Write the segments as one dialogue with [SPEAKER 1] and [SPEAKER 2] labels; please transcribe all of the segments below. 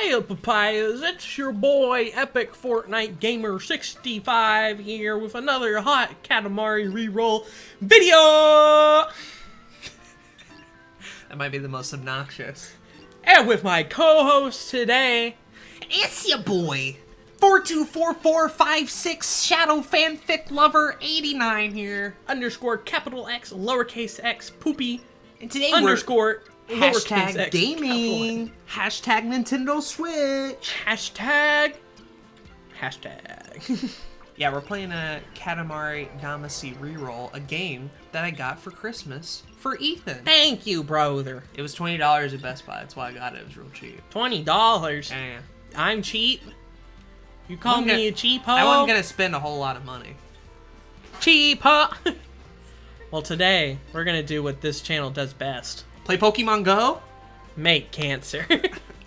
[SPEAKER 1] Hiya papayas, it's your boy Epic Fortnite Gamer 65 here with another hot Katamari reroll video!
[SPEAKER 2] That might be the most obnoxious.
[SPEAKER 1] And with my co-host today,
[SPEAKER 2] It's your boy, 424456 Shadow Fanfic Lover 89 here.
[SPEAKER 1] _ capital X, lowercase x, poopy,
[SPEAKER 2] And today
[SPEAKER 1] _
[SPEAKER 2] hashtag
[SPEAKER 1] lowercase x,
[SPEAKER 2] gaming, hashtag Nintendo Switch,
[SPEAKER 1] hashtag.
[SPEAKER 2] Yeah, we're playing a Katamari Damacy REROLL, a game that I got for Christmas for Ethan.
[SPEAKER 1] Thank you, brother.
[SPEAKER 2] It was $20 at Best Buy, that's why I got it. It was real cheap.
[SPEAKER 1] $20.
[SPEAKER 2] Yeah.
[SPEAKER 1] I'm cheap. You call me a cheap hoe?
[SPEAKER 2] I wasn't gonna spend a whole lot of money.
[SPEAKER 1] Cheap hoe. Well, today we're gonna do what this channel does best:
[SPEAKER 2] Play Pokemon Go?
[SPEAKER 1] make cancer.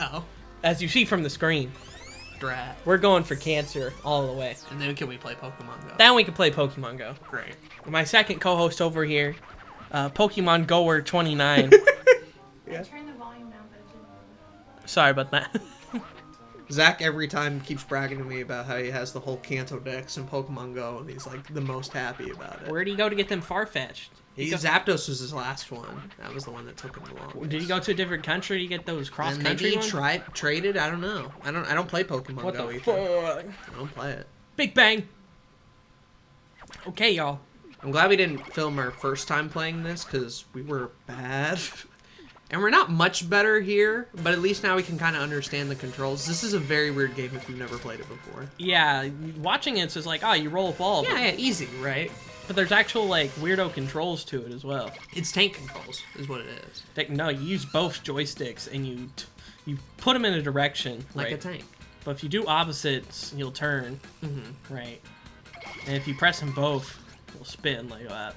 [SPEAKER 2] Oh.
[SPEAKER 1] As you see from the screen,
[SPEAKER 2] Drat.
[SPEAKER 1] we're going for cancer all the way.
[SPEAKER 2] And then can we play Pokemon Go?
[SPEAKER 1] Then we can play Pokemon Go.
[SPEAKER 2] Great.
[SPEAKER 1] My second co-host over here, Pokemon Goer 29.
[SPEAKER 2] Yeah.
[SPEAKER 3] Turn the volume down, but
[SPEAKER 1] Sorry about that.
[SPEAKER 2] Zach every time keeps bragging to me about how he has the whole Kanto Dex in Pokemon Go, and he's like the most happy about it.
[SPEAKER 1] Where'd he go to get them Farfetch'd?
[SPEAKER 2] Zapdos was his last one. That was the one that took him along.
[SPEAKER 1] Did he go to a different country to get those cross
[SPEAKER 2] And
[SPEAKER 1] country
[SPEAKER 2] maybe he
[SPEAKER 1] ones?
[SPEAKER 2] traded. I don't know. I don't play Pokemon
[SPEAKER 1] What
[SPEAKER 2] Go
[SPEAKER 1] the
[SPEAKER 2] either.
[SPEAKER 1] fuck?
[SPEAKER 2] I don't play it.
[SPEAKER 1] Big Bang. Okay, y'all.
[SPEAKER 2] I'm glad we didn't film our first time playing this because we were bad. And we're not much better here, but at least now we can kind of understand the controls. This is a very weird game if you've never played it before.
[SPEAKER 1] Yeah, watching it's just like, oh, you roll a ball.
[SPEAKER 2] Yeah, easy, right?
[SPEAKER 1] But there's actual, like, weirdo controls to it as well.
[SPEAKER 2] It's tank controls, is what it is.
[SPEAKER 1] No, you use both joysticks and you put them in a direction.
[SPEAKER 2] Like
[SPEAKER 1] right?
[SPEAKER 2] a tank.
[SPEAKER 1] But if you do opposites, you'll turn.
[SPEAKER 2] Mm-hmm.
[SPEAKER 1] Right. And if you press them both, you'll spin like that.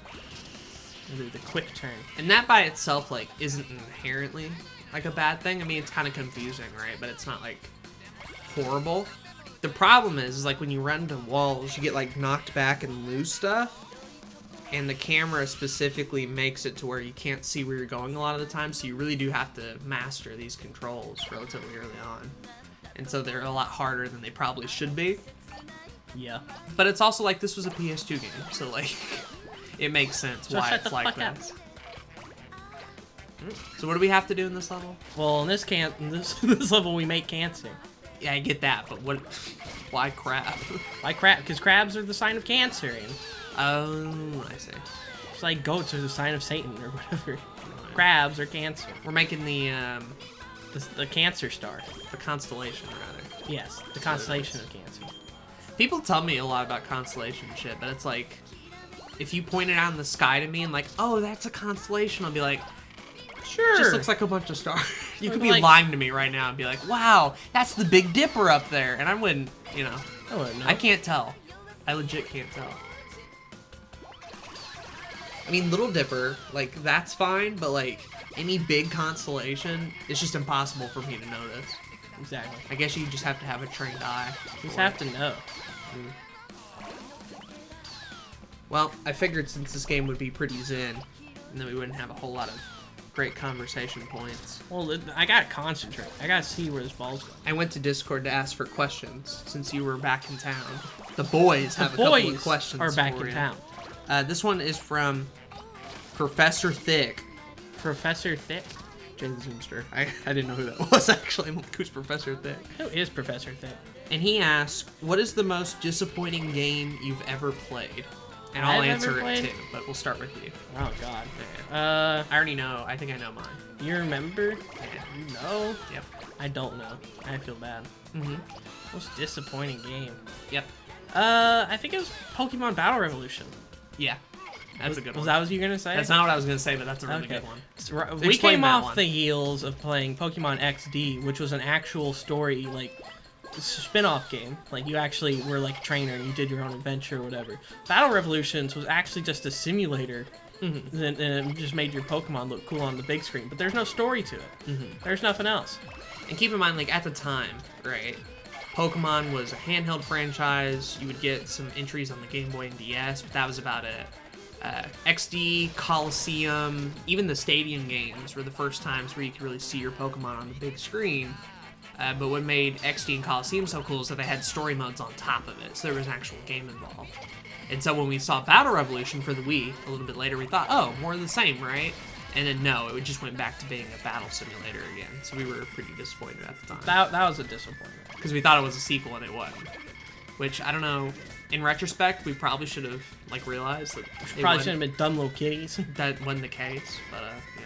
[SPEAKER 1] And do the quick turn.
[SPEAKER 2] And that by itself, like, isn't inherently, like, a bad thing. I mean, it's kind of confusing, right? But it's not, like, horrible. The problem is like, when you run into walls, you get, like, knocked back and lose stuff. And the camera specifically makes it to where you can't see where you're going a lot of the time, so you really do have to master these controls relatively early on. And so they're a lot harder than they probably should be.
[SPEAKER 1] Yeah.
[SPEAKER 2] But it's also like, this was a PS2 game, so, like... It makes sense
[SPEAKER 1] So
[SPEAKER 2] why
[SPEAKER 1] shut
[SPEAKER 2] it's
[SPEAKER 1] the
[SPEAKER 2] like
[SPEAKER 1] fuck up.
[SPEAKER 2] this. So what do we have to do in this level?
[SPEAKER 1] Well, in this level, we make cancer.
[SPEAKER 2] Yeah, I get that, but what? Why crab?
[SPEAKER 1] Why crab? Because crabs are the sign of cancer. And
[SPEAKER 2] Oh, I see.
[SPEAKER 1] it's like goats are the sign of Satan or whatever. Crabs are cancer.
[SPEAKER 2] We're making the
[SPEAKER 1] Cancer star.
[SPEAKER 2] constellation rather.
[SPEAKER 1] Yes, the constellation of cancer.
[SPEAKER 2] People tell me a lot about constellation shit, but it's like, if you point it out in the sky to me and like, oh, that's a constellation, I'll be like,
[SPEAKER 1] Sure.
[SPEAKER 2] it just looks like a bunch of stars. You could be
[SPEAKER 1] Like-
[SPEAKER 2] lying to me right now and be like, wow, that's the Big Dipper up there, and I wouldn't, you know.
[SPEAKER 1] I wouldn't know.
[SPEAKER 2] I can't tell. I legit can't tell. I mean, Little Dipper, like, that's fine, but, like, any big constellation, it's just impossible for me to notice.
[SPEAKER 1] Exactly.
[SPEAKER 2] I guess you just have to have a trained eye.
[SPEAKER 1] You just
[SPEAKER 2] for
[SPEAKER 1] have
[SPEAKER 2] it.
[SPEAKER 1] to know.
[SPEAKER 2] Well, I figured since this game would be pretty zen, and then we wouldn't have a whole lot of great conversation points.
[SPEAKER 1] Well, I gotta concentrate. I gotta see where this ball's going.
[SPEAKER 2] I went to Discord to ask for questions, since you were back in town. The boys have
[SPEAKER 1] The
[SPEAKER 2] a couple of
[SPEAKER 1] boys
[SPEAKER 2] questions
[SPEAKER 1] are back
[SPEAKER 2] for
[SPEAKER 1] in
[SPEAKER 2] you.
[SPEAKER 1] town.
[SPEAKER 2] This one is from Professor Thick.
[SPEAKER 1] Professor Thick?
[SPEAKER 2] Jay the Zoomster. I didn't know who that was, actually. I'm like, who's Professor Thick?
[SPEAKER 1] Who is Professor Thick?
[SPEAKER 2] And he asks, what is the most disappointing game you've ever played? And I'll
[SPEAKER 1] I've
[SPEAKER 2] answer
[SPEAKER 1] ever
[SPEAKER 2] it
[SPEAKER 1] played?
[SPEAKER 2] too, but we'll start with you.
[SPEAKER 1] Oh, God.
[SPEAKER 2] I already know. I think I know mine.
[SPEAKER 1] You remember?
[SPEAKER 2] Yeah.
[SPEAKER 1] You know?
[SPEAKER 2] Yep.
[SPEAKER 1] I don't know. I feel bad.
[SPEAKER 2] Mm-hmm.
[SPEAKER 1] Most disappointing game.
[SPEAKER 2] Yep.
[SPEAKER 1] I think it was Pokemon Battle Revolution.
[SPEAKER 2] Yeah. That's a good
[SPEAKER 1] Was
[SPEAKER 2] one.
[SPEAKER 1] that what you were gonna say?
[SPEAKER 2] That's not what I was going to say, but that's a really
[SPEAKER 1] Okay.
[SPEAKER 2] good one.
[SPEAKER 1] So, we
[SPEAKER 2] Explain
[SPEAKER 1] came
[SPEAKER 2] that
[SPEAKER 1] off
[SPEAKER 2] one.
[SPEAKER 1] the heels of playing Pokemon XD, which was an actual story, like, spin-off game. Like, you actually were like a trainer and you did your own adventure or whatever. Battle Revolutions was actually just a simulator, and it just made your Pokemon look cool on the big screen. But there's no story to it. There's nothing else.
[SPEAKER 2] And keep in mind, like, at the time, right, Pokemon was a handheld franchise. You would get some entries on the Game Boy and DS, but that was about it. XD, Coliseum, even the Stadium games were the first times where you could really see your Pokemon on the big screen. But what made XD and Coliseum so cool is that they had story modes on top of it, so there was an actual game involved. And so when we saw Battle Revolution for the Wii a little bit later, we thought, oh, more of the same, right? And then no, it just went back to being a battle simulator again. So we were pretty disappointed at the time.
[SPEAKER 1] That was a disappointment.
[SPEAKER 2] Because we thought it was a sequel and it wasn't. Which, I don't know, in retrospect, we probably should have, like, realized that
[SPEAKER 1] Probably shouldn't have been dumb little kitties.
[SPEAKER 2] that wasn't the case, but, yeah.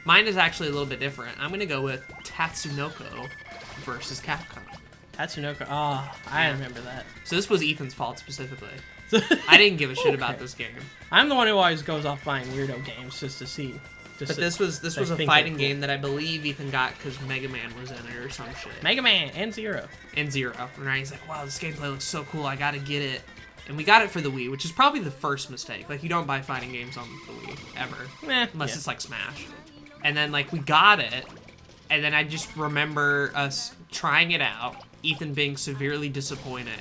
[SPEAKER 2] Mine is actually a little bit different. I'm going to go with Tatsunoko versus Capcom.
[SPEAKER 1] Tatsunoko. Oh, I remember that.
[SPEAKER 2] So this was Ethan's fault specifically. I didn't give a shit about this game.
[SPEAKER 1] I'm the one who always goes off buying weirdo games just to see.
[SPEAKER 2] But this was a fighting game that I believe Ethan got because Mega Man was in it or some shit.
[SPEAKER 1] Mega Man and Zero.
[SPEAKER 2] And Zero. And he's like, wow, this gameplay looks so cool. I gotta get it. And we got it for the Wii, which is probably the first mistake. Like, you don't buy fighting games on the Wii, ever. Unless it's like Smash. And then, like, we got it. And then I just remember us trying it out. Ethan being severely disappointed.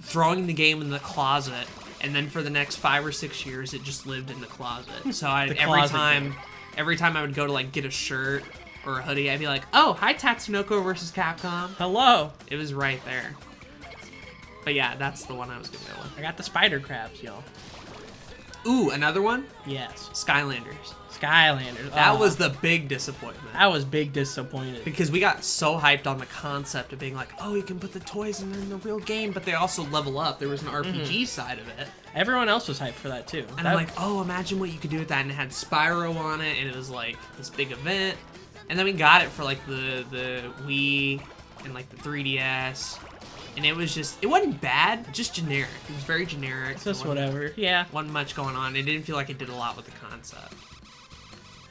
[SPEAKER 2] Throwing the game in the closet. And then for the next 5 or 6 years, it just lived in the closet. So every time I would go to, like, get a shirt or a hoodie, I'd be like, oh, hi, Tatsunoko versus Capcom.
[SPEAKER 1] Hello.
[SPEAKER 2] It was right there. But yeah, that's the one I was going to go with.
[SPEAKER 1] I got the spider crabs, y'all.
[SPEAKER 2] Ooh, another one?
[SPEAKER 1] Yes.
[SPEAKER 2] Skylanders.
[SPEAKER 1] Skylanders.
[SPEAKER 2] That was the big disappointment.
[SPEAKER 1] That was big disappointed.
[SPEAKER 2] Because we got so hyped on the concept of being like, oh, you can put the toys in the real game, but they also level up. There was an RPG side of it.
[SPEAKER 1] Everyone else was hyped for that, too.
[SPEAKER 2] And I'm like, oh, imagine what you could do with that. And it had Spyro on it, and it was like this big event. And then we got it for like the Wii and like the 3DS. And it was just, it wasn't bad, just generic. It was very generic.
[SPEAKER 1] Just whatever, yeah.
[SPEAKER 2] Wasn't much going on. It didn't feel like it did a lot with the concept.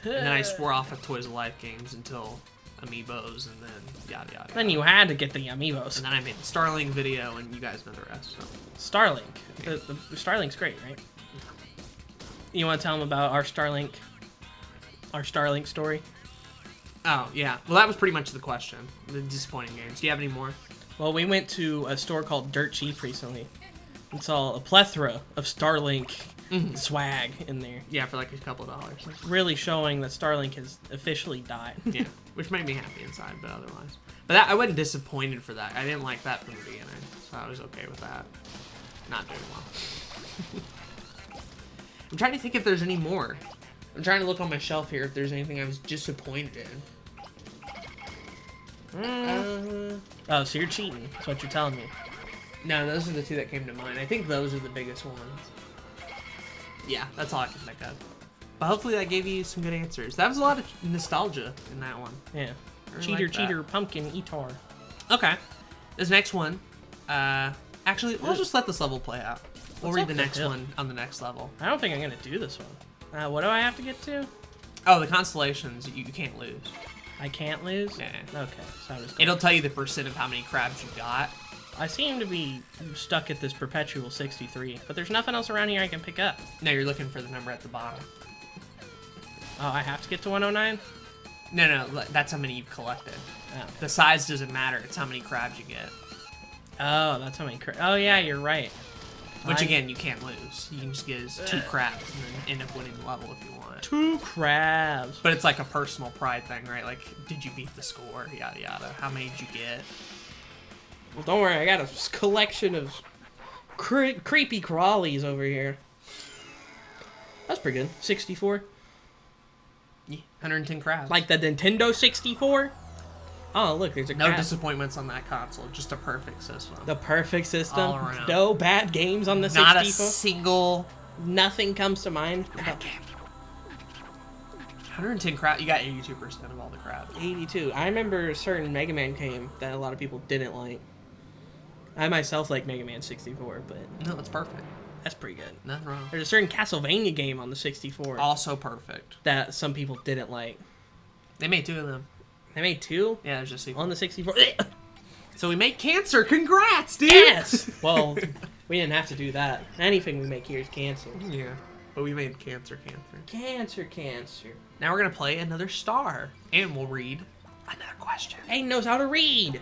[SPEAKER 2] And then I swore off of Toys of Life games until Amiibos, and then yada yada.
[SPEAKER 1] Then you had to get the Amiibos.
[SPEAKER 2] And then I made the Starlink video, and you guys know the rest. So.
[SPEAKER 1] Starlink. The Starlink's great, right? You want to tell them about our Starlink story?
[SPEAKER 2] Oh, yeah. Well, that was pretty much the question. The disappointing games. Do you have any more?
[SPEAKER 1] Well, we went to a store called Dirt Cheap recently and saw a plethora of Starlink swag in there.
[SPEAKER 2] Yeah, for like a couple of dollars.
[SPEAKER 1] Really showing that Starlink has officially died.
[SPEAKER 2] Yeah, which made me happy inside, but otherwise. But I wasn't disappointed for that. I didn't like that from the beginning, so I was okay with that. Not doing well. I'm trying to think if there's any more. I'm trying to look on my shelf here if there's anything I was disappointed in.
[SPEAKER 1] Oh, so you're cheating. That's what you're telling me.
[SPEAKER 2] No, those are the two that came to mind. I think those are the biggest ones. Yeah, that's all I can think of. But hopefully that gave you some good answers. That was a lot of nostalgia in that one.
[SPEAKER 1] Yeah.
[SPEAKER 2] Really
[SPEAKER 1] Cheater, pumpkin, eatar.
[SPEAKER 2] Okay. This next one, actually, we'll just let this level play out. We'll read the next one on the next level.
[SPEAKER 1] I don't think I'm going to do this one. What do I have to get to?
[SPEAKER 2] Oh, the constellations, you can't lose.
[SPEAKER 1] I can't lose?
[SPEAKER 2] Yeah.
[SPEAKER 1] Okay. So
[SPEAKER 2] it'll tell you the percent of how many crabs you got.
[SPEAKER 1] I seem to be stuck at this perpetual 63, but there's nothing else around here I can pick up.
[SPEAKER 2] No, you're looking for the number at the bottom.
[SPEAKER 1] Oh, I have to get to 109?
[SPEAKER 2] No, that's how many you've collected.
[SPEAKER 1] Oh.
[SPEAKER 2] The size doesn't matter, it's how many crabs you get.
[SPEAKER 1] Oh, that's how many crabs. Oh, yeah, you're right.
[SPEAKER 2] Which, again, you can't lose. You can just get 2 crabs and then end up winning the level if you want.
[SPEAKER 1] 2 crabs.
[SPEAKER 2] But it's like a personal pride thing, right? Like, did you beat the score? Yada, yada. How many did you get?
[SPEAKER 1] Well, don't worry. I got a collection of creepy crawlies over here. That's pretty good. 64.
[SPEAKER 2] Yeah, 110 crabs.
[SPEAKER 1] Like the Nintendo 64? Oh, look, there's a
[SPEAKER 2] no disappointments on that console. Just a perfect system.
[SPEAKER 1] The perfect system.
[SPEAKER 2] All around.
[SPEAKER 1] No bad games on the 64.
[SPEAKER 2] Not a single.
[SPEAKER 1] Nothing comes to mind.
[SPEAKER 2] Bad game. 110 crabs. You got 82% of all the crabs.
[SPEAKER 1] 82. I remember a certain Mega Man game that a lot of people didn't like. I myself like Mega Man 64, but
[SPEAKER 2] no, that's perfect.
[SPEAKER 1] That's pretty good.
[SPEAKER 2] Nothing wrong.
[SPEAKER 1] There's a certain Castlevania game on the 64.
[SPEAKER 2] Also perfect.
[SPEAKER 1] That some people didn't like.
[SPEAKER 2] They made 2 of them.
[SPEAKER 1] They made 2?
[SPEAKER 2] Yeah, there's just sequel.
[SPEAKER 1] On the 64.
[SPEAKER 2] So we made Cancer. Congrats, dude!
[SPEAKER 1] Yes! Well, we didn't have to do that. Anything we make here is canceled.
[SPEAKER 2] Yeah. But we made Cancer.
[SPEAKER 1] Cancer.
[SPEAKER 2] Now we're going to play another star. And we'll read another question.
[SPEAKER 1] Aiden knows how to read.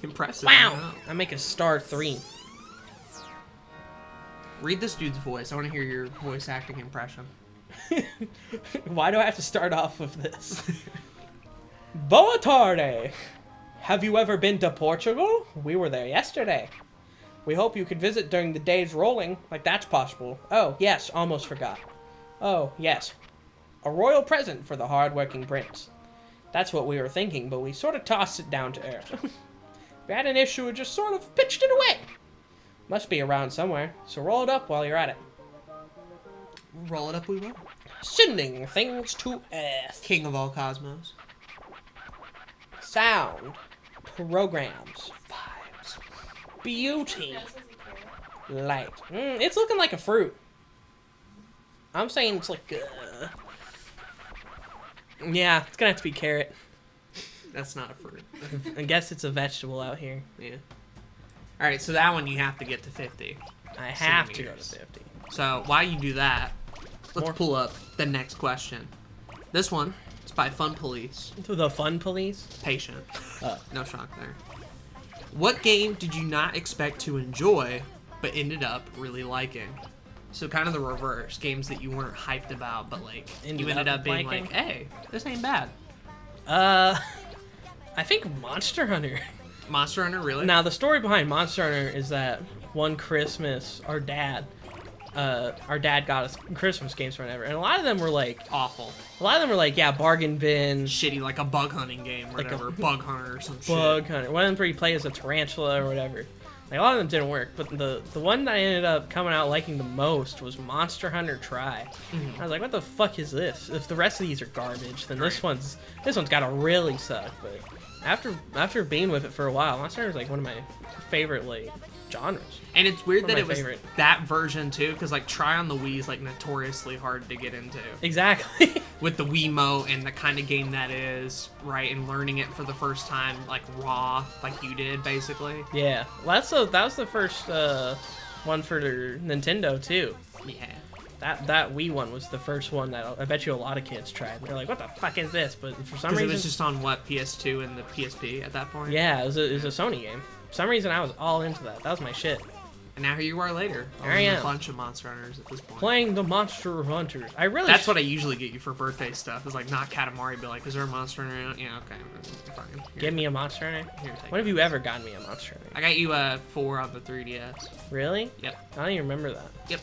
[SPEAKER 2] Impressive.
[SPEAKER 1] Wow. I make a star 3.
[SPEAKER 2] Read this dude's voice. I want to hear your voice acting impression.
[SPEAKER 1] Why do I have to start off with this? Boa tarde. Have you ever been to Portugal? We were there yesterday. We hope you could visit during the days rolling, like that's possible. Oh, yes, almost forgot. Oh, yes. A royal present for the hard-working prince. That's what we were thinking, but we sort of tossed it down to earth. We had an issue and just sort of pitched it away. Must be around somewhere, so roll it up while you're at it.
[SPEAKER 2] Roll it up, we will.
[SPEAKER 1] Sending things to earth.
[SPEAKER 2] King of all cosmos.
[SPEAKER 1] Sound. Programs.
[SPEAKER 2] Vibes.
[SPEAKER 1] Beauty. Light. It's looking like a fruit. I'm saying it's like, yeah, it's gonna have to be carrot.
[SPEAKER 2] That's not a fruit.
[SPEAKER 1] I guess it's a vegetable out here.
[SPEAKER 2] Yeah. Alright, so that one you have to get to 50.
[SPEAKER 1] I have to go to 50.
[SPEAKER 2] So while you do that, let's
[SPEAKER 1] More.
[SPEAKER 2] pull up the next question. This one is by Fun Police.
[SPEAKER 1] The Fun Police?
[SPEAKER 2] Patient. No shock there. What game did you not expect to enjoy, but ended up really liking? So kind of the reverse. Games that you weren't hyped about, but like you ended up being
[SPEAKER 1] liking?
[SPEAKER 2] like, hey, this ain't bad.
[SPEAKER 1] I think Monster Hunter.
[SPEAKER 2] Monster Hunter, really?
[SPEAKER 1] Now, the story behind Monster Hunter is that one Christmas, our dad got us Christmas games for whatever, and a lot of them were like
[SPEAKER 2] Awful.
[SPEAKER 1] a lot of them were like, yeah, bargain bin,
[SPEAKER 2] Shitty, like a bug hunting game or
[SPEAKER 1] Like a
[SPEAKER 2] whatever. Bug hunter or some
[SPEAKER 1] bug
[SPEAKER 2] shit.
[SPEAKER 1] hunter. One of them where you play as a tarantula or whatever. Like, a lot of them didn't work, but the one that I ended up coming out liking the most was Monster Hunter Tri. I was like, what the fuck is this? If the rest of these are garbage, then this one's gotta really suck. But after being with it for a while, Monster Hunter is like one of my favorite like genres.
[SPEAKER 2] And it's weird
[SPEAKER 1] One of
[SPEAKER 2] that
[SPEAKER 1] my
[SPEAKER 2] it was
[SPEAKER 1] favorite.
[SPEAKER 2] that version too, because like Try on the Wii is like notoriously hard to get into.
[SPEAKER 1] Exactly.
[SPEAKER 2] With the Wiimote and the kind of game that is, right, and learning it for the first time, like raw, like you did, basically.
[SPEAKER 1] Yeah, well, that was the first one for Nintendo too.
[SPEAKER 2] Yeah.
[SPEAKER 1] That Wii one was the first one that I bet you a lot of kids tried. They're like, what the fuck is this? But for some
[SPEAKER 2] Because
[SPEAKER 1] reason,
[SPEAKER 2] it was just on, what, PS2 and the PSP at that point?
[SPEAKER 1] yeah, it was a Sony game. For some reason, I was all into that. That was my shit.
[SPEAKER 2] And now here you are later.
[SPEAKER 1] Here I
[SPEAKER 2] owning
[SPEAKER 1] am.
[SPEAKER 2] A bunch of Monster Hunters at this point.
[SPEAKER 1] Playing the Monster Hunters. I really.
[SPEAKER 2] That's what I usually get you for birthday stuff, is like not Katamari, but like, is there a Monster Hunter out? Yeah, okay. Fine. Here,
[SPEAKER 1] Give me a Monster Hunter.
[SPEAKER 2] Here, take
[SPEAKER 1] When
[SPEAKER 2] it.
[SPEAKER 1] have you ever gotten me a Monster Hunter?
[SPEAKER 2] I got you 4 on the 3DS.
[SPEAKER 1] Really?
[SPEAKER 2] Yep.
[SPEAKER 1] I don't even remember that.
[SPEAKER 2] Yep.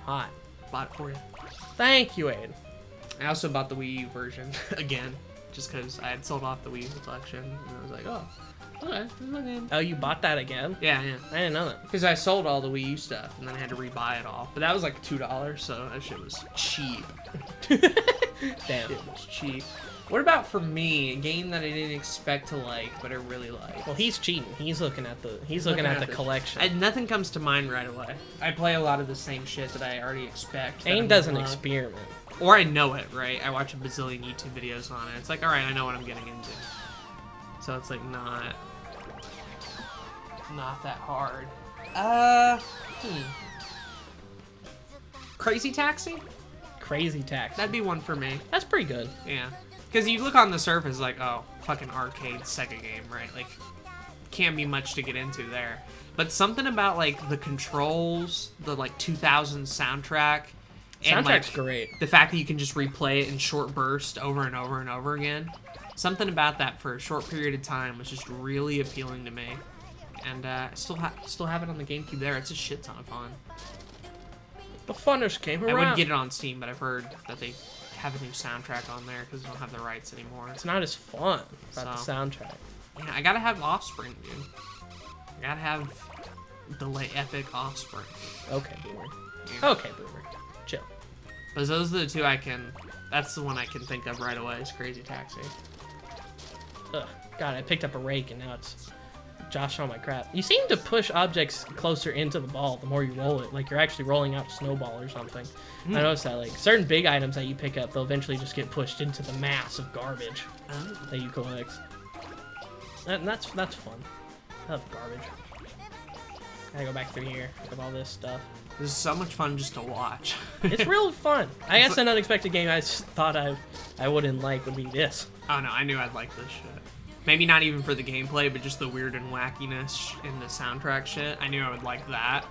[SPEAKER 1] Hot.
[SPEAKER 2] Bought it for you.
[SPEAKER 1] Thank you, Aiden.
[SPEAKER 2] I also bought the Wii U version again, just because I had sold off the Wii U collection, and I was like, oh, okay, this is my game.
[SPEAKER 1] Oh, you bought that again?
[SPEAKER 2] Yeah, yeah.
[SPEAKER 1] I didn't know that.
[SPEAKER 2] Because I sold all the Wii U stuff, and then I had to rebuy it all. But that was like $2, so that shit was cheap.
[SPEAKER 1] Damn.
[SPEAKER 2] It was cheap. What about for me, a game that I didn't expect to like, but I really like?
[SPEAKER 1] Well, he's cheating. He's looking at the
[SPEAKER 2] Looking
[SPEAKER 1] collection.
[SPEAKER 2] Nothing comes to mind right away. I play a lot of the same shit that I already expect. that I'm
[SPEAKER 1] Aiden doesn't
[SPEAKER 2] gonna love.
[SPEAKER 1] experiment.
[SPEAKER 2] Or I know it, right? I watch a bazillion YouTube videos on it. It's like, alright, I know what I'm getting into. So it's like not that hard. Crazy Taxi?
[SPEAKER 1] Crazy Taxi.
[SPEAKER 2] That'd be one for me.
[SPEAKER 1] That's pretty good.
[SPEAKER 2] Yeah. Because you look on the surface like, oh, fucking arcade Sega game, right? Like, can't be much to get into there. But something about, like, the controls, the, like, 2000 soundtrack, and,
[SPEAKER 1] Soundtrack's
[SPEAKER 2] like,
[SPEAKER 1] great.
[SPEAKER 2] the fact that you can just replay it in short bursts over and over and over again. Something about that for a short period of time was just really appealing to me. And still have it on the GameCube there. It's a shit ton of fun.
[SPEAKER 1] The funnest came around.
[SPEAKER 2] I wouldn't get it on Steam, but I've heard that they have a new soundtrack on there because they don't have the rights anymore.
[SPEAKER 1] It's not as fun about the
[SPEAKER 2] So.
[SPEAKER 1] soundtrack.
[SPEAKER 2] Yeah, I gotta have Offspring, dude. I gotta have the epic Offspring.
[SPEAKER 1] Okay, Boomer.
[SPEAKER 2] Yeah.
[SPEAKER 1] Okay, Boomer. Chill.
[SPEAKER 2] But those are the two that's the one I can think of right away is Crazy Taxi.
[SPEAKER 1] Ugh. God, I picked up a rake and now it's Josh on my crap. You seem to push objects closer into the ball the more you roll it. Like you're actually rolling out a snowball or something. I noticed that like certain big items that you pick up, they'll eventually just get pushed into the mass of garbage that you collect. And that's fun. I love garbage. Gotta go back through here. Look at all this stuff.
[SPEAKER 2] This is so much fun just to watch.
[SPEAKER 1] It's real fun. I guess an unexpected game I thought I wouldn't like would be this.
[SPEAKER 2] Oh no, I knew I'd like this shit. Maybe not even for the gameplay, but just the weird and wackiness in the soundtrack shit. I knew I would like that.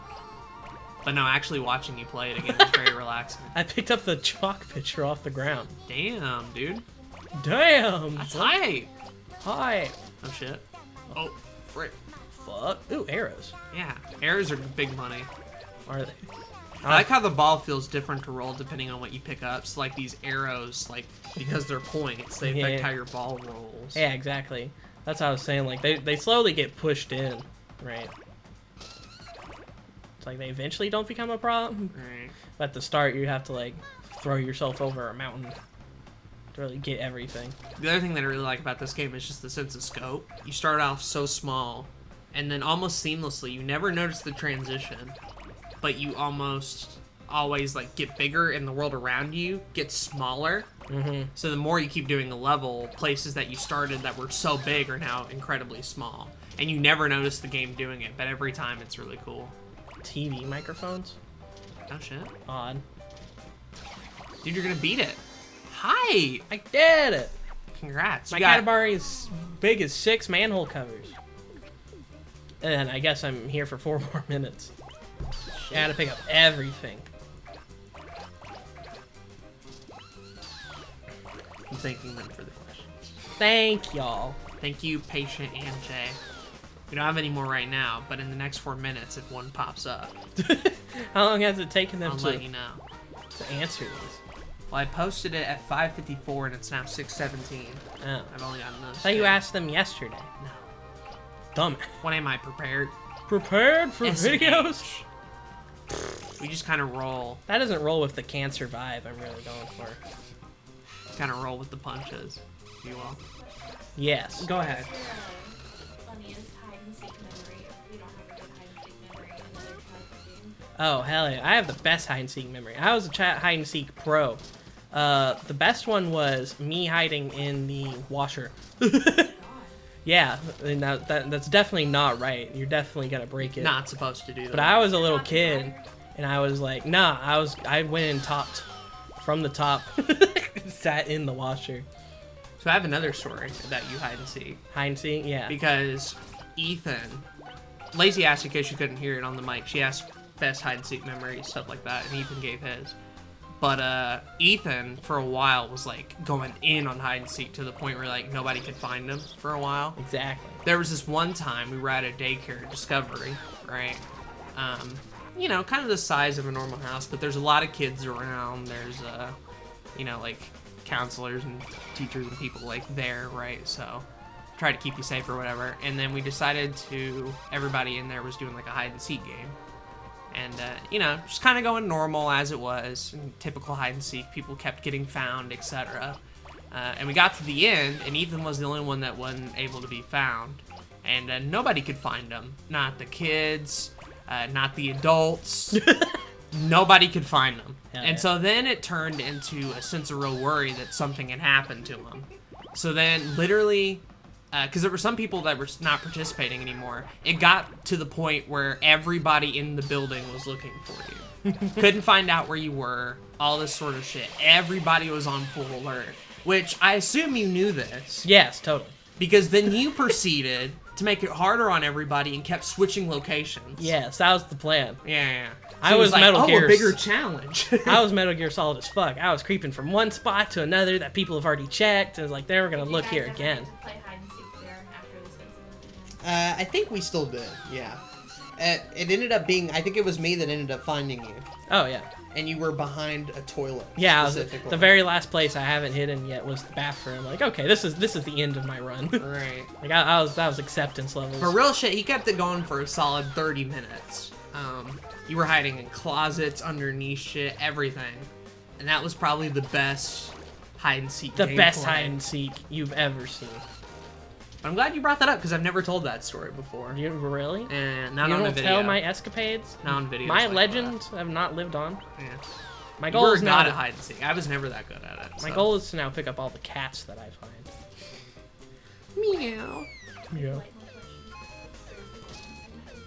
[SPEAKER 2] But no, actually watching you play it again is very relaxing.
[SPEAKER 1] I picked up the chalk pitcher off the ground.
[SPEAKER 2] Damn, dude.
[SPEAKER 1] Damn!
[SPEAKER 2] That's hype.
[SPEAKER 1] Hi.
[SPEAKER 2] Oh shit. Oh, frick.
[SPEAKER 1] Fuck. Ooh, arrows.
[SPEAKER 2] Yeah, arrows are big money.
[SPEAKER 1] Are they?
[SPEAKER 2] I like how the ball feels different to roll depending on what you pick up. So, like, these arrows, like, because they're points, they affect how your ball rolls.
[SPEAKER 1] Yeah, exactly. That's what I was saying. Like, they slowly get pushed in, right? It's like they eventually don't become a problem.
[SPEAKER 2] Right.
[SPEAKER 1] But at the start, you have to, like, throw yourself over a mountain to really get everything.
[SPEAKER 2] The other thing that I really like about this game is just the sense of scope. You start off so small, and then almost seamlessly, you never notice the transition, but you almost always, like, get bigger, and the world around you gets smaller.
[SPEAKER 1] Mm-hmm.
[SPEAKER 2] So the more you keep doing the level, places that you started that were so big are now incredibly small. And you never notice the game doing it, but every time it's really cool.
[SPEAKER 1] TV microphones?
[SPEAKER 2] Oh, shit.
[SPEAKER 1] Odd.
[SPEAKER 2] Dude, you're gonna beat it. Hi!
[SPEAKER 1] I did it!
[SPEAKER 2] Congrats.
[SPEAKER 1] My
[SPEAKER 2] You got-
[SPEAKER 1] Katamari is big as 6 manhole covers. And I guess I'm here for 4 more minutes. I gotta pick up everything.
[SPEAKER 2] I'm thanking them for the questions.
[SPEAKER 1] Thank y'all.
[SPEAKER 2] Thank you, Patient and Jay. We don't have any more right now, but in the next 4 minutes, if one pops up,
[SPEAKER 1] How long has it taken them
[SPEAKER 2] I'll
[SPEAKER 1] to
[SPEAKER 2] let you know.
[SPEAKER 1] answer these?
[SPEAKER 2] Well, I posted it at 5:54, and it's now 6:17.
[SPEAKER 1] Oh.
[SPEAKER 2] I've only gotten those.
[SPEAKER 1] I thought you asked them yesterday.
[SPEAKER 2] No.
[SPEAKER 1] Dumb.
[SPEAKER 2] When am I prepared?
[SPEAKER 1] Prepared for
[SPEAKER 2] SMH.
[SPEAKER 1] videos?
[SPEAKER 2] We just kind of roll.
[SPEAKER 1] That doesn't roll with the cancer vibe I'm really going for.
[SPEAKER 2] Kind of roll with the punches, if you will.
[SPEAKER 1] Yes.
[SPEAKER 2] Go ahead.
[SPEAKER 3] Funniest hide and seek memory if we don't have a good hide and seek memory in another type of game.
[SPEAKER 1] Oh, hell yeah. I have the best hide and seek memory. I was a hide and seek pro. The best one was me hiding in the washer. Yeah, and that's definitely not right. You're definitely gonna break it.
[SPEAKER 2] Not supposed to do that.
[SPEAKER 1] But I was a little kid, and I was like, nah. I went and topped from the top, sat in the washer.
[SPEAKER 2] So I have another story that you hide and seek.
[SPEAKER 1] Hide and seek, yeah.
[SPEAKER 2] Because Ethan, Lacey asked in case you couldn't hear it on the mic. She asked best hide and seek memory, stuff like that, and Ethan gave his. But Ethan, for a while, was like going in on hide and seek to the point where like nobody could find him for a while.
[SPEAKER 1] Exactly.
[SPEAKER 2] There was this one time we were at a daycare, Discovery, right? You know, kind of the size of a normal house, but there's a lot of kids around. There's, you know, like counselors and teachers and people like there, right? So try to keep you safe or whatever. And then we decided to, everybody in there was doing like a hide and seek game. And, you know, just kind of going normal as it was. Typical hide and seek. People kept getting found, etc. And we got to the end, and Ethan was the only one that wasn't able to be found. And nobody could find him. Not the kids, not the adults. Nobody could find him.
[SPEAKER 1] Hell
[SPEAKER 2] And
[SPEAKER 1] yeah.
[SPEAKER 2] so then it turned into a sense of real worry that something had happened to him. So then, literally, because there were some people that were not participating anymore, it got to the point where everybody in the building was looking for you. Couldn't find out where you were, all this sort of shit. Everybody was on full alert, which I assume you knew this,
[SPEAKER 1] Yes, totally.
[SPEAKER 2] because then you proceeded to make it harder on everybody and kept switching locations.
[SPEAKER 1] Yes, that was the plan.
[SPEAKER 2] Yeah.
[SPEAKER 1] I
[SPEAKER 2] So it
[SPEAKER 1] was
[SPEAKER 2] like,
[SPEAKER 1] Metal
[SPEAKER 2] oh,
[SPEAKER 1] Gear
[SPEAKER 2] a bigger challenge.
[SPEAKER 1] I was Metal Gear Solid as fuck. I was creeping from one spot to another that people have already checked. And it was like, they were gonna
[SPEAKER 3] Did you
[SPEAKER 1] look
[SPEAKER 3] guys
[SPEAKER 1] here
[SPEAKER 3] ever
[SPEAKER 1] again.
[SPEAKER 3] play hide and seek there after this incident again?
[SPEAKER 4] I think we still did, yeah. It ended up being, I think it was me that ended up finding you.
[SPEAKER 1] Oh yeah,
[SPEAKER 4] And you were behind a toilet.
[SPEAKER 1] yeah. I was,
[SPEAKER 4] specifically.
[SPEAKER 1] the very last place I haven't hidden yet was the bathroom. Like, okay, this is the end of my run.
[SPEAKER 2] Right.
[SPEAKER 1] Like that was acceptance levels.
[SPEAKER 2] For real shit, he kept it going for a solid 30 minutes. You were hiding in closets, underneath shit, everything. And that was probably the best hide and seek
[SPEAKER 1] The
[SPEAKER 2] gameplay.
[SPEAKER 1] best hide and seek you've ever seen.
[SPEAKER 2] I'm glad you brought that up because I've never told that story before.
[SPEAKER 1] You really?
[SPEAKER 2] And not
[SPEAKER 1] You
[SPEAKER 2] on a
[SPEAKER 1] don't
[SPEAKER 2] video.
[SPEAKER 1] tell my escapades.
[SPEAKER 2] Not on videos
[SPEAKER 1] My
[SPEAKER 2] like
[SPEAKER 1] legends have not lived on.
[SPEAKER 2] that. Yeah.
[SPEAKER 1] My
[SPEAKER 2] You
[SPEAKER 1] goal
[SPEAKER 2] were
[SPEAKER 1] is now.
[SPEAKER 2] not at hide and seek. I was never that good at it.
[SPEAKER 1] My
[SPEAKER 2] so.
[SPEAKER 1] goal is to now pick up all the cats that I find.
[SPEAKER 2] Meow.
[SPEAKER 1] Yeah.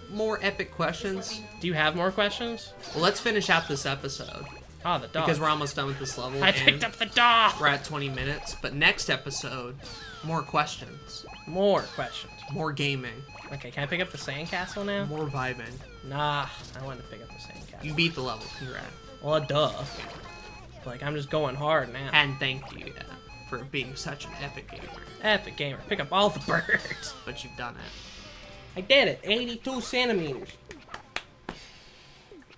[SPEAKER 2] More epic questions.
[SPEAKER 3] Just let me know.
[SPEAKER 1] Do you have more questions?
[SPEAKER 2] Well, let's finish out this episode
[SPEAKER 1] Oh, the dog.
[SPEAKER 2] because we're almost done with this level.
[SPEAKER 1] I
[SPEAKER 2] and
[SPEAKER 1] picked up the dog.
[SPEAKER 2] We're at 20 minutes, but next episode, more questions,
[SPEAKER 1] More questions.
[SPEAKER 2] more gaming,
[SPEAKER 1] Okay, can I pick up the sandcastle now?
[SPEAKER 2] more vibing.
[SPEAKER 1] Nah, I want to pick up the sandcastle.
[SPEAKER 2] You beat the level. Congrats.
[SPEAKER 1] Well, duh. Like, I'm just going hard now.
[SPEAKER 2] Hadn't thanked you yet for being such an epic gamer.
[SPEAKER 1] Epic gamer. Pick up all the birds.
[SPEAKER 2] But you've done it.
[SPEAKER 1] I did it. 82 centimeters.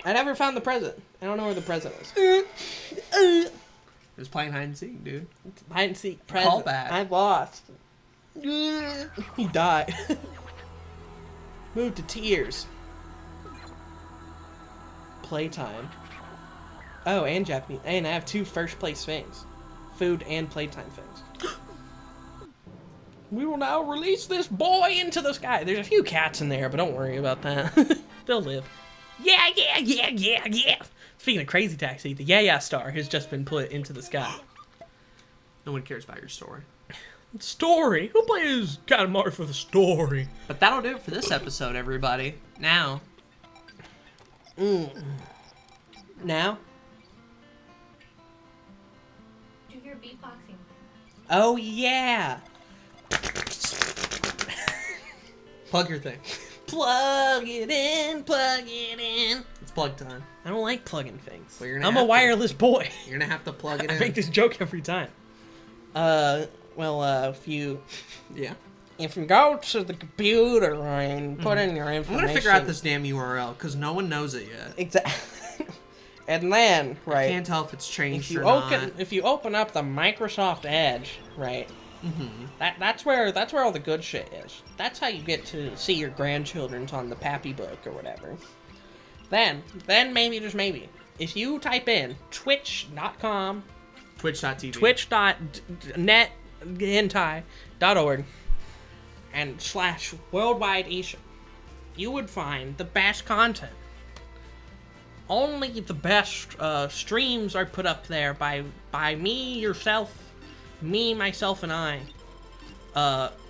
[SPEAKER 1] I never found the present. I don't know where the present is.
[SPEAKER 2] It was playing hide and seek, dude.
[SPEAKER 1] Hide and seek present.
[SPEAKER 2] Callback.
[SPEAKER 1] I lost. He died. Moved to tears. Playtime. Oh, and Japanese. And I have 2 first place things. Food and playtime things. We will now release this boy into the sky. There's a few cats in there, but don't worry about that. They'll live. Yeah. Speaking of Crazy Taxi, the Yeah star has just been put into the sky.
[SPEAKER 2] No one cares about your story.
[SPEAKER 1] Story? Who plays Katamari for the story?
[SPEAKER 2] But that'll do it for this episode, everybody. Now.
[SPEAKER 1] Now?
[SPEAKER 3] Do your beatboxing.
[SPEAKER 1] Oh, yeah.
[SPEAKER 2] Plug your thing.
[SPEAKER 1] Plug it in, plug it in.
[SPEAKER 2] It's plug time.
[SPEAKER 1] I don't like plugging things.
[SPEAKER 2] Well, you're gonna
[SPEAKER 1] I'm
[SPEAKER 2] have
[SPEAKER 1] a
[SPEAKER 2] to.
[SPEAKER 1] wireless boy.
[SPEAKER 2] You're gonna have to plug it
[SPEAKER 1] I
[SPEAKER 2] in.
[SPEAKER 1] make this joke every time. If you
[SPEAKER 2] Yeah.
[SPEAKER 1] go to the computer and put in your
[SPEAKER 2] I'm
[SPEAKER 1] information.
[SPEAKER 2] gonna figure out this damn URL because no one knows it yet.
[SPEAKER 1] Exactly. And then, right.
[SPEAKER 2] I can't tell if it's changed
[SPEAKER 1] If you
[SPEAKER 2] or not.
[SPEAKER 1] if you open up the Microsoft Edge, right? That's where all the good shit is. That's how you get to see your grandchildren's on the Pappy Book or whatever. Then maybe, just maybe, if you type in twitch.com,
[SPEAKER 2] Twitch.tv.
[SPEAKER 1] twitch.net.org and /worldwide Asian, you would find the best content. Only the best streams are put up there by me, yourself, me, myself, and I.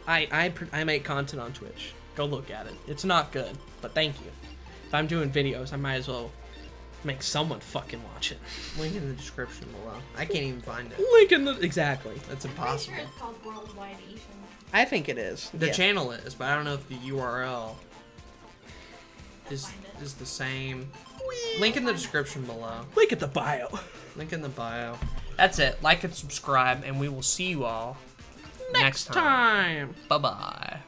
[SPEAKER 1] I make content on Twitch. Go look at it. It's not good, but thank you. If I'm doing videos, I might as well make someone fucking watch it.
[SPEAKER 2] Link in the description below. I can't even find it.
[SPEAKER 1] Link in the exactly.
[SPEAKER 2] That's
[SPEAKER 3] I'm pretty
[SPEAKER 2] impossible.
[SPEAKER 3] sure it's called Worldwide Asian.
[SPEAKER 1] I think it is.
[SPEAKER 2] The
[SPEAKER 1] Yeah.
[SPEAKER 2] channel is, but I don't know if the URL is the same. Link in the description below.
[SPEAKER 1] Link at the bio.
[SPEAKER 2] Link in the bio. That's it. Like and subscribe, and we will see you all next time.
[SPEAKER 1] Time.
[SPEAKER 2] Bye-bye.